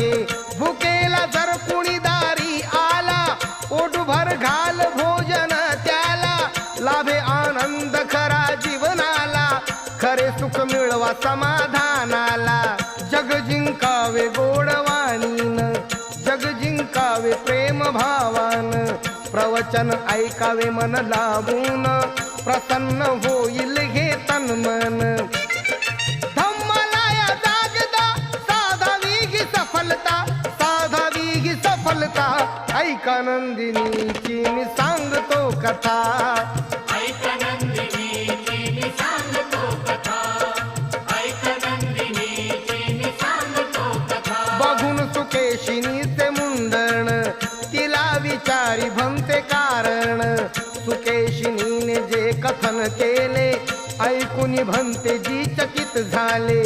मागे भुकेला जर कुणी दारी आला पोटभर घाल भोजन त्याला लाभे आनंद खरा जीवनाला खरे सुख मिळवा समाधानाला जग जिंकावे गोडवाणीन जग जिंकावे प्रेम भावान प्रवचन ऐकावे मन लावून प्रसन्न होईल हे तन मन धम्माला जागदा साधावी ही सफलता ऐका नंदिनीची मी सांगतो कथा बघून सुकेशिनीचे मुंडण तिला विचारी भंते कारण सुकेशिनीने जे कथन केले ऐकून भंते जी चकित झाले